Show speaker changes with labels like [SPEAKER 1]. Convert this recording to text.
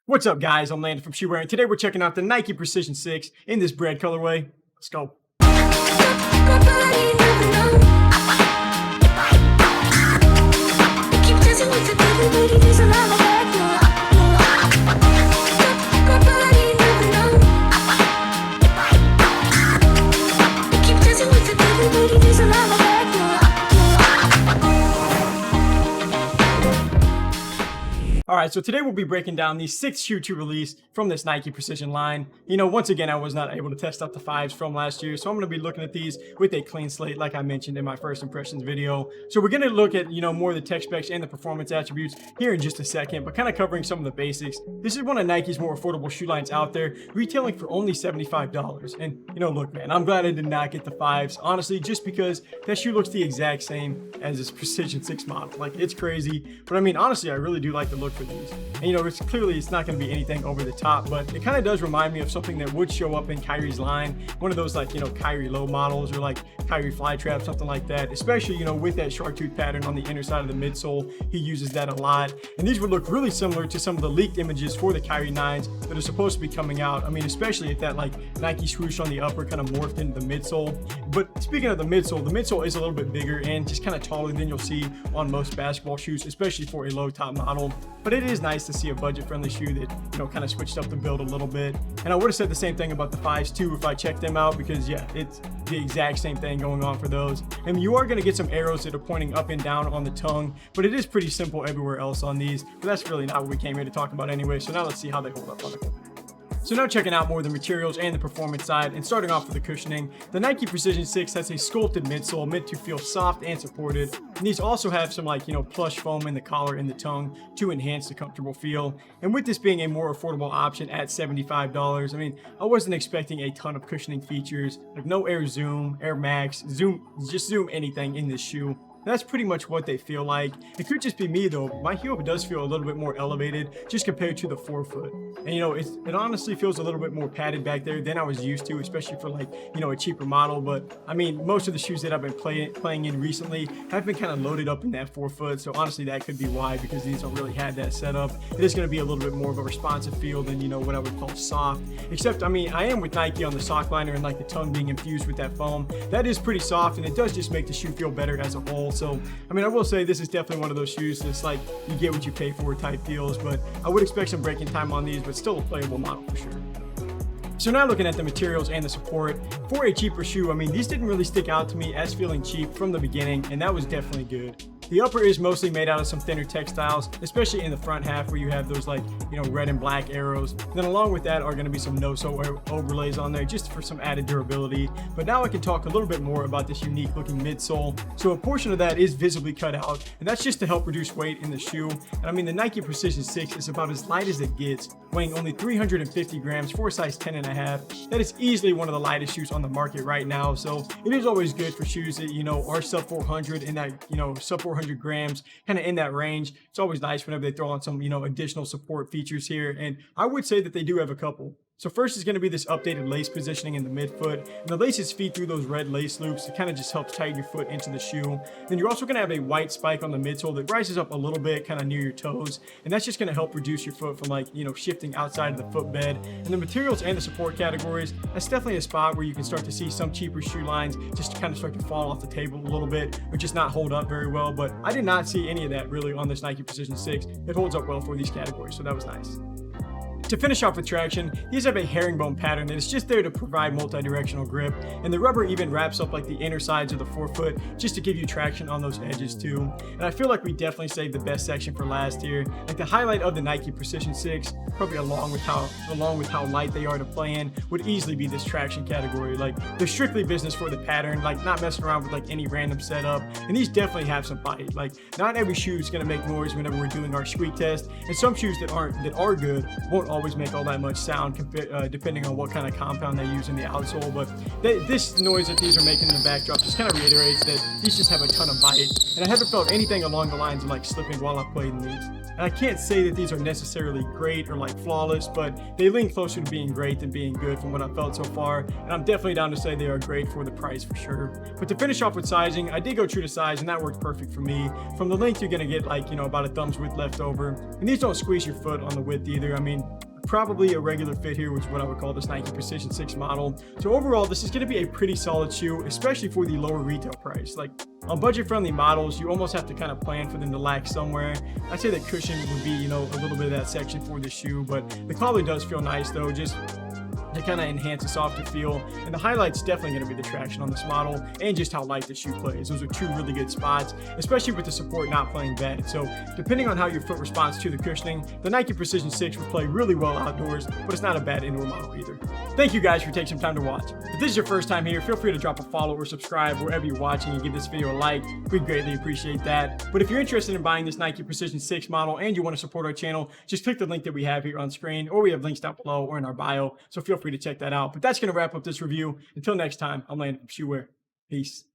[SPEAKER 1] What's up, guys? I'm Landon from Shoewear, and today we're checking out the Nike Precision 6 in this bread colorway. Let's go. Alright, so today we'll be breaking down the 6th shoe to release from this Nike Precision line. You know, once again, I was not able to test out the 5s from last year, so I'm going to be looking at these with a clean slate like I mentioned in my first impressions video. So we're going to look at, more of the tech specs and the performance attributes here in just a second, but kind of covering some of the basics. This is one of Nike's more affordable shoe lines out there, retailing for only $75. And, look, man, I'm glad I did not get the 5s, honestly, just because that shoe looks the exact same as this Precision 6 model. Like, it's crazy, but I mean, honestly, I really do like the look for these. And it's not going to be anything over the top, but it kind of does remind me of something that would show up in Kyrie's line, one of those Kyrie low models or like Kyrie fly trap, something like that, especially with that shark tooth pattern on the inner side of the midsole. He uses that a lot, and these would look really similar to some of the leaked images for the Kyrie 9s that are supposed to be coming out. I mean, especially if that Nike swoosh on the upper kind of morphed into the midsole. But speaking of the midsole is a little bit bigger and just kind of taller than you'll see on most basketball shoes, especially for a low top model. But it is nice to see a budget-friendly shoe that, kind of switched up the build a little bit. And I would have said the same thing about the 5s too if I checked them out, because yeah, it's the exact same thing going on for those. And you are going to get some arrows that are pointing up and down on the tongue, but it is pretty simple everywhere else on these. But that's really not what we came here to talk about anyway. So now let's see how they hold up on the foot. So now checking out more of the materials and the performance side, and starting off with the cushioning, the Nike Precision 6 has a sculpted midsole meant to feel soft and supported. And these also have some plush foam in the collar and the tongue to enhance the comfortable feel. And with this being a more affordable option at $75, I mean, I wasn't expecting a ton of cushioning features, like no Air Zoom, Air Max, just zoom anything in this shoe. That's pretty much what they feel like. It could just be me though. My heel does feel a little bit more elevated just compared to the forefoot. And it honestly feels a little bit more padded back there than I was used to, especially for a cheaper model. But I mean, most of the shoes that I've been playing in recently have been kind of loaded up in that forefoot. So honestly, that could be why, because these don't really have that setup. It is going to be a little bit more of a responsive feel than, what I would call soft. Except, I mean, I am with Nike on the sock liner and the tongue being infused with that foam. That is pretty soft, and it does just make the shoe feel better as a whole. So, I mean, I will say this is definitely one of those shoes that's you get what you pay for type feels, but I would expect some breaking time on these, but still a playable model for sure. So now looking at the materials and the support, for a cheaper shoe, I mean, these didn't really stick out to me as feeling cheap from the beginning, and that was definitely good. The upper is mostly made out of some thinner textiles, especially in the front half where you have those red and black arrows. Then along with that are going to be some no-sew overlays on there just for some added durability. But now I can talk a little bit more about this unique looking midsole. So a portion of that is visibly cut out, and that's just to help reduce weight in the shoe. And I mean, the Nike Precision 6 is about as light as it gets, weighing only 350 grams for a size 10.5. That is easily one of the lightest shoes on the market right now. So it is always good for shoes that, are sub 400 and that, sub 400 grams, kind of in that range. It's always nice whenever they throw on some, additional support features here. And I would say that they do have a couple. So first is going to be this updated lace positioning in the midfoot, and the laces feed through those red lace loops. It kind of just helps tighten your foot into the shoe. Then you're also going to have a white spike on the midsole that rises up a little bit kind of near your toes, and that's just going to help reduce your foot from shifting outside of the footbed. And the materials and the support categories, that's definitely a spot where you can start to see some cheaper shoe lines just kind of start to fall off the table a little bit, or just not hold up very well. But I did not see any of that really on this Nike Precision 6. It holds up well for these categories, so that was nice. To finish off with traction, these have a herringbone pattern that is just there to provide multi-directional grip, and the rubber even wraps up the inner sides of the forefoot just to give you traction on those edges too. And I feel like we definitely saved the best section for last here. The highlight of the Nike Precision 6, probably along with how light they are to play in, would easily be this traction category. They're strictly business for the pattern, not messing around with any random setup. And these definitely have some bite. Not every shoe is gonna make noise whenever we're doing our squeak test, and some shoes that are good won't always make all that much sound depending on what kind of compound they use in the outsole. But this noise that these are making in the backdrop just kind of reiterates that these just have a ton of bite. And I haven't felt anything along the lines of like slipping while I've played in these. And I can't say that these are necessarily great or like flawless, but they lean closer to being great than being good from what I've felt so far. And I'm definitely down to say they are great for the price for sure. But to finish off with sizing, I did go true to size and that worked perfect for me. From the length, you're gonna get like, about a thumb's width left over. And these don't squeeze your foot on the width either. I mean, probably a regular fit here, which is what I would call this Nike Precision 6 model. So overall, this is going to be a pretty solid shoe, especially for the lower retail price. Like on budget-friendly models, you almost have to kind of plan for them to lack somewhere. I'd say that cushion would be, a little bit of that section for the shoe, but the collar does feel nice though, just to kind of enhance a softer feel. And the highlight's definitely going to be the traction on this model and just how light the shoe plays. Those are two really good spots, especially with the support not playing bad. So depending on how your foot responds to the cushioning, the Nike Precision 6 will play really well outdoors, but it's not a bad indoor model either. Thank you guys for taking some time to watch. If this is your first time here, feel free to drop a follow or subscribe wherever you're watching and give this video a like. We'd greatly appreciate that. But if you're interested in buying this Nike Precision 6 model and you want to support our channel, just click the link that we have here on screen, or we have links down below or in our bio. So feel free to check that out. But that's going to wrap up this review. Until next time, I'm Landon from Shoewear. Peace.